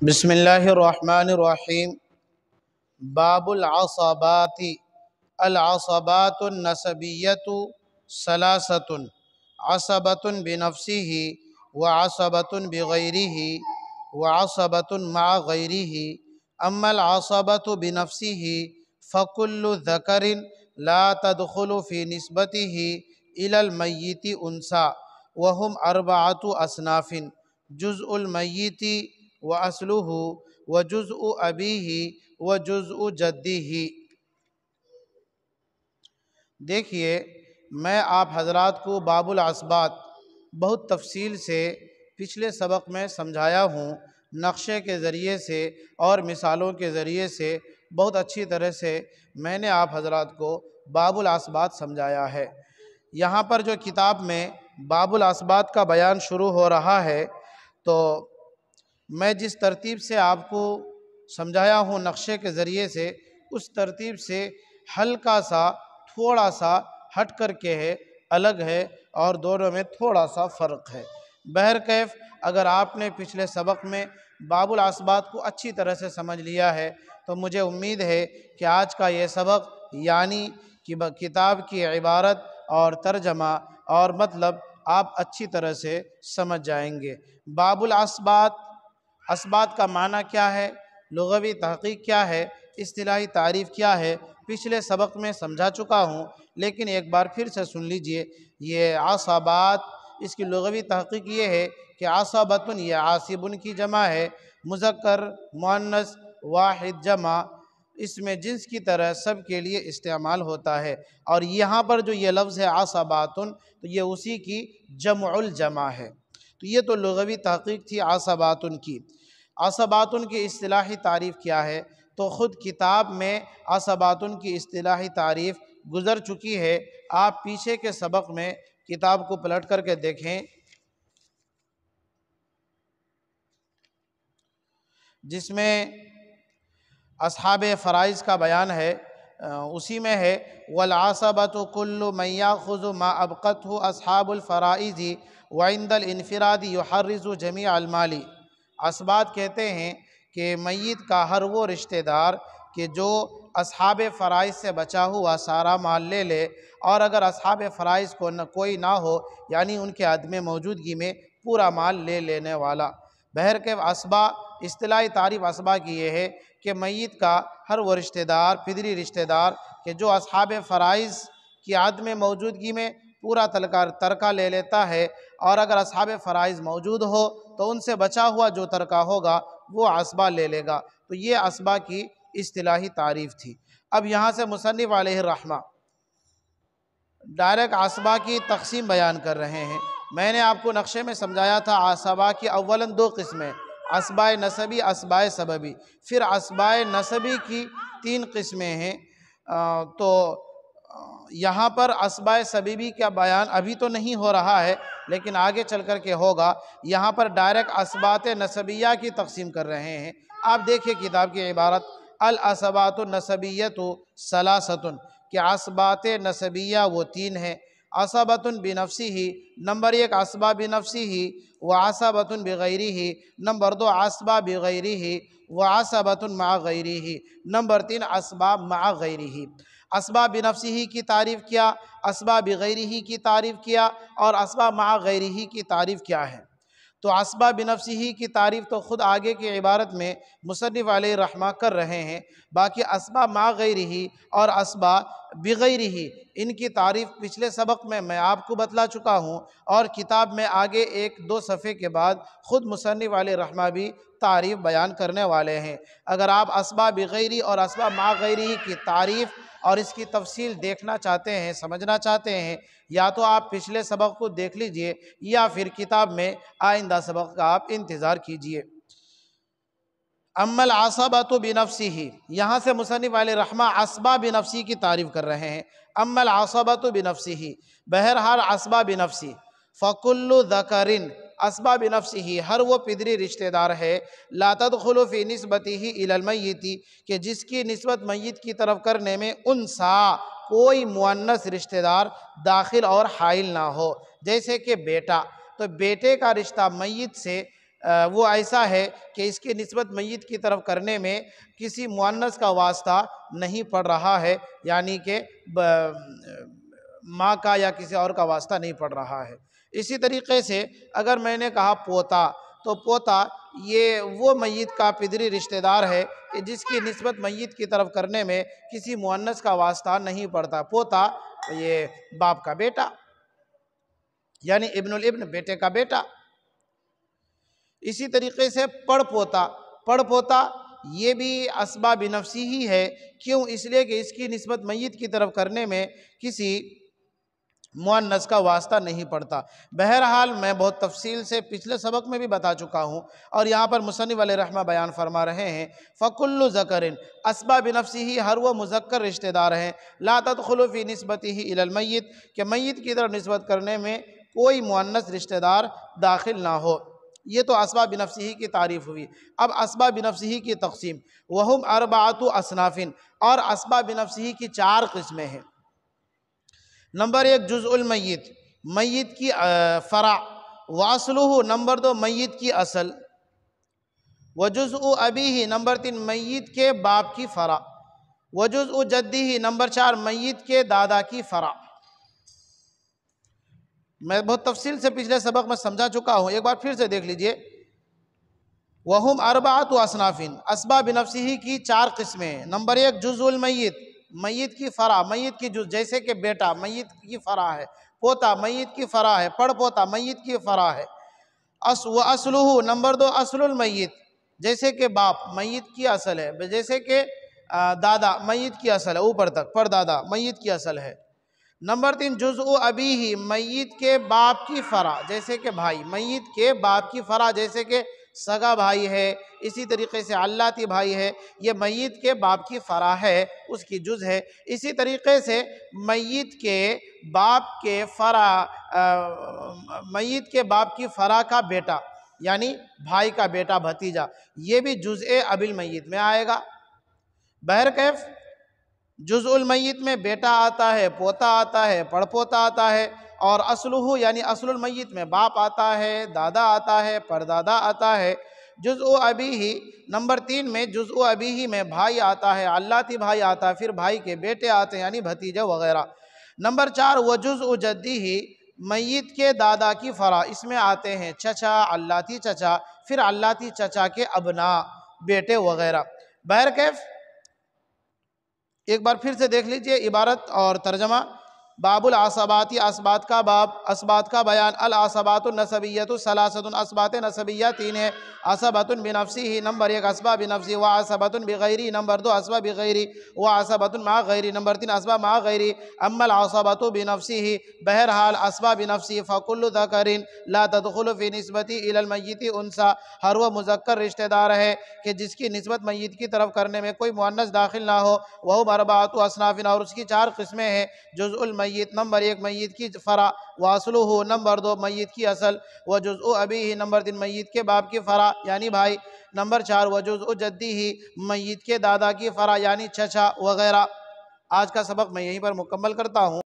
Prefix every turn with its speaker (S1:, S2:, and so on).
S1: बिस्मिल्लाहिर्रहमानिर्रहीम। बाबुल असबाती। अल असबातुन नसबिय्यतु सलासतुन असबतुन बिनफ्सिही व असबतुन बिगैरिही व असबतुन मा गैरिही। अम्मल असबतु बिनफ्सिही फ़कुल्लु ज़करिन ला तदखुलु फ़ी निस्बतिही इलल मय्यिति उन्सा वहुम अर्बअतु अस्नाफ़िन जुज़उल मय्यिति व असलुहु व जुज़उ अबीही व जुज़उ जद्दीही। देखिए, मैं आप हज़रात को बाबुल असबात बहुत तफसील से पिछले सबक में समझाया हूँ। नक्शे के ज़रिए से और मिसालों के ज़रिए से बहुत अच्छी तरह से मैंने आप हज़रात को बाबुल असबात समझाया है। यहाँ पर जो किताब में बाबुल असबात का बयान शुरू हो रहा है, तो मैं जिस तरतीब से आपको समझाया हूँ नक्शे के ज़रिए से, उस तरतीब से हल्का सा थोड़ा सा हट कर के है, अलग है और दोनों में थोड़ा सा फ़र्क है। बहरकैफ अगर आपने पिछले सबक में बाबुल असबात को अच्छी तरह से समझ लिया है तो मुझे उम्मीद है कि आज का ये सबक यानी कि किताब की इबारत और तर्जमा और मतलब आप अच्छी तरह से समझ जाएंगे। बाबुल असबात, असबात का माना क्या है, लुग़वी तहक़ीक़ क्या है, इस्तिलाही तारीफ़ क्या है, पिछले सबक में समझा चुका हूँ, लेकिन एक बार फिर से सुन लीजिए। ये असबात, इसकी लुग़वी तहक़ीक़ ये है कि असबतुन ये आसिबुन की जमा है, मुज़क्कर मुअन्नस वाहिद जमा, इसमें जिन्स की तरह सब के लिए इस्तेमाल होता है। और यहाँ पर जो ये लफ्ज़ है असबातुन, तो ये उसी की जमउल जमा है। तो ये तो लुग़वी तहक़ीक़ थी असबातुन की। असबातुन की इस्तिलाही तारीफ़ क्या है, तो ख़ुद किताब में असबातुन की इस्तिलाही तारीफ़ गुज़र चुकी है। आप पीछे के सबक में किताब को पलट करके देखें, जिसमें अस्हाबे फ़राइज़ का बयान है, उसी में है वल असबतु कुल्लु मन याख़ुज़ु मा अबक़तहु अस्हाबुल फ़राइज़ि व इंदल इन्फ़िरादि युहर्रिज़ु जमी अल माली। असबात कहते हैं कि मय्यत का हर वो रिश्तेदार कि जो अस्हाबे फ़राइज़ से बचा हुआ सारा माल ले ले, और अगर अस्हाबे फ़राइज़ को कोई ना हो यानी उनके अदम मौजूदगी में पूरा माल ले लेने वाला। बहरकैफ असबा, इस्तिलाही तारीफ़ असबा की ये है कि मय्यत का हर वो रिश्तेदार, पिदरी रिश्तेदार कि जो अस्हाबे फ़राइज़ की आदम मौजूदगी में पूरा तरका ले लेता है, और अगर अस्हाबे फ़राइज़ मौजूद हो तो उनसे बचा हुआ जो तरका होगा वो असबा ले लेगा। तो ये असबा की इस्तिलाही तारीफ़ थी। अब यहाँ से मुसन्निफ़ अलैहिर्रहमा डायरेक्ट असबा की तक़सीम बयान कर रहे हैं। मैंने आपको नक्शे में समझाया था असबा की अव्वलन दो किस्में, असबाए नसबी, असबाए सबबी। फिर असबाए नसबी की तीन किस्में हैं। तो यहाँ पर असबाए सबबी का बयान अभी तो नहीं हो रहा है, लेकिन आगे चल कर के होगा। यहाँ पर डायरेक्ट असबात नसबिया की तक़सीम कर रहे हैं। आप देखिए किताब की इबारत, अल असबातु नसबिय्यतु सलासतुन, कि असबात नसबिया वो तीन हैं। असबतुन बिनफ्सिही, नंबर एक असबा बिनफ्सिही, व असबतुन बिगैरिही, नंबर दो असबा बिगैरिही, व असबतुन मा गैरिही, नंबर तीन असबा मा गैरिही। असबा बिनफ्सिही की तारीफ़ किया, असबा बिगैरिही की तारीफ़ किया, और असबा मा गैरिही की तारीफ़ क्या है। तो असबा बिनफ्सिही की तारीफ़ तो ख़ुद आगे की इबारत में मुसन्निफ़ अलैहिर्रहमा कर रहे हैं। बाकी असबा मा गैरिही और असबा बिगैरिही, इनकी तारीफ़ पिछले सबक में मैं आपको बतला चुका हूँ, और किताब में आगे एक दो सफ़े के बाद ख़ुद मुसन्निफ़ अलैहिर्रहमा भी तारीफ़ बयान करने वाले हैं। अगर आप असबा बिगैरी और असबा मा गैरिही की तारीफ़ और इसकी तफसील देखना चाहते हैं, समझना चाहते हैं, या तो आप पिछले सबक को देख लीजिए या फिर किताब में आइंदा सबक का आप इंतज़ार कीजिए। अम्मल असबतु बिनफ्सिही, यहाँ से मुसन्निफ़ अलैहिर्रहमा असबा बिनफ्सी की तारीफ़ कर रहे हैं। अम्मल असबतु बिनफ्सिही, बहरहाल असबा बिनफ्सी, फ़कुल्लु ज़करिन, असबा बिनफ्सिही हर वो पिदरी रिश्तेदार है, ला तदखुलु फ़ी निस्बतिही इलल मय्यिति, कि जिसकी निस्बत मय्यत की तरफ करने में उनसा कोई मुअन्नस रिश्तेदार दाखिल और हाइल ना हो। जैसे कि बेटा, तो बेटे का रिश्ता मय्यत से वो ऐसा है कि इसकी निस्बत मय्यत की तरफ करने में किसी मुअन्नस का वास्ता नहीं पड़ रहा है, यानी कि माँ का या किसी और का वास्ता नहीं पड़ रहा है। इसी तरीके से अगर मैंने कहा पोता, तो पोता ये वो मय्यत का पिदरी रिश्तेदार है कि जिसकी निस्बत मय्यत की तरफ करने में किसी मुअन्नस का वास्ता नहीं पड़ता। पोता ये बाप का बेटा, यानी इब्नुल इब्न, बेटे का बेटा। इसी तरीके से पड़पोता, पड़पोता ये भी अस्बा बिनफ्सी ही है। क्यों? इसलिए कि इसकी निस्बत मय्यत की तरफ करने में किसी मुअन्नस का वास्ता नहीं पड़ता। बहरहाल मैं बहुत तफसील से पिछले सबक में भी बता चुका हूँ और यहाँ पर मुसन्निफ़ अलैहिर्रहमा बयान फरमा रहे हैं, फ़कुल्लु ज़करिन अस्बा बिनफ्सिही, हर वो मुज़क्कर रिश्तेदार हैं, ला तदखुलु फ़ी निस्बतिही इलल मय्यत, कि मय्यत की तरफ निस्बत करने में कोई मुअन्नस रिश्तेदार दाखिल ना हो। ये तो अस्बा बिनफ्सिही की तारीफ़ हुई। अब अस्बा बिनफ्सिही की तक़सीम, वहुम अरबाअतु असनाफ़िन, और अस्बा बिनफ्सिही की 4 किस्में हैं। नंबर 1 जुज़उल मय्यत, मय्यत की फ़रा, वासलुहु, नंबर 2 मय्यत की असल, व जुज़उ अबीही, नंबर 3 मय्यत के बाप की फ़रा, व जुज़उ जद्दीही, नंबर 4 मय्यत के दादा की फ़रा। मैं बहुत तफसील से पिछले सबक में समझा चुका हूँ, एक बार फिर से देख लीजिए। वहुम अरबाअतु असनाफ़िन, अस्बा बिनफ्सिही की 4 किस्में हैं। नंबर 1 जुज़उल मय्यत, मय्यत की फ़रा, मय्यत की जुज़, जैसे कि बेटा मय्यत की फ़रा है, पोता मय्यत की फ़रा है, पड़पोता मय्यत की फ़रा है। व असलुहु, नंबर 2 असलुल मय्यत, जैसे कि बाप मय्यत की असल है, जैसे कि दादा मय्यत की असल है, ऊपर तक परदादा मय्यत की असल है। नंबर 3 जुज़उ अबीही, मय्यत के बाप की फ़रा, जैसे कि भाई मय्यत के बाप की फ़रा, जैसे कि सगा भाई है, इसी तरीके से अल्लाती भाई है, ये मय्यत के बाप की फ़रा है, उसकी जुज़ है। इसी तरीके से मय्यत के बाप के फ़रा, मय्यत के बाप की फ़रा का बेटा, यानी भाई का बेटा भतीजा, ये भी जुज़ए अबिल मय्यत में आएगा। बहरकैफ जुज़उल मय्यत में बेटा आता है, पोता आता है, पड़पोता आता है, और असलुहु यानी असलुल मय्यत में बाप आता है, दादा आता है, परदादा आता है। जुज़उ अबीही, नंबर 3 में जुज़उ अबीही में भाई आता है, अल्लाती भाई आता है, फिर भाई के बेटे आते हैं, यानी भतीजे वगैरह। नंबर 4 व जुज़उ जद्दीही, मय्यत के दादा की फ़रा, इसमें आते हैं चचा, अल्लाती चचा, फिर अल्लाती चचा के अबना, बेटे वगैरह। बहरकैफ एक बार फिर से देख लीजिए इबारत और तर्जमा। बाबुल आसबाती, असबात का बाब, असबात का बयान। अल आसबातुन नसबिय्यतु सलासतुन, असबात नसबिय्या 3 है। असबतुन बिनफ्सिही, नंबर 1 असबा बिनफ्सी, व असबतुन बिगैरी, नंबर 2 असबा बिगैरी, व असबतुन मा गैरी, नंबर 3 असबा मा गैरी। अम्मल असबतु बिनफ्सिही, बहरहाल असबा बिनफ्सी, फ़कुल्लु ज़करिन ला तदखुलु फ़ी निस्बती इलल मय्यिति उन्सा, हर वह मुज़क्कर रिश्तेदार है कि जिसकी निस्बत मय्यत की तरफ करने में कोई मुअन्नस दाखिल ना हो। वह अरबाअतु असनाफ़िन, और उसकी 4 किस्में हैं। जुज़उल मय्यत, नंबर 1 मय्यत की फ़रा, वासलुहु, नंबर 2 मय्यत की असल, व जुज़उ अबीही, नंबर 3 मय्यत के बाप की फ़रा यानी भाई, नंबर 4 व जुज़उ जद्दीही, मय्यत के दादा की फ़रा यानी चचा वगैरह। आज का सबक मैं यहीं पर मुकम्मल करता हूँ।